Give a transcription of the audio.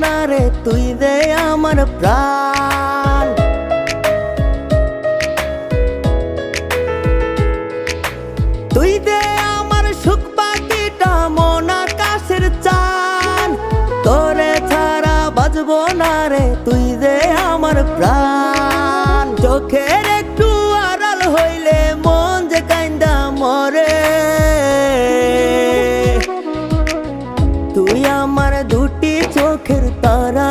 না রে তুই দে আমার প্রাণ। তুই দে আমার সুখ পাখিটা মন আকাশের চান, তোরে ছাড়া বাজবো না রে তুই দে আমার প্রাণ। চোখের একটু আড়াল হইলে মন যে কাইন্দা মরে, তুই আমার দুটি চোখের তারা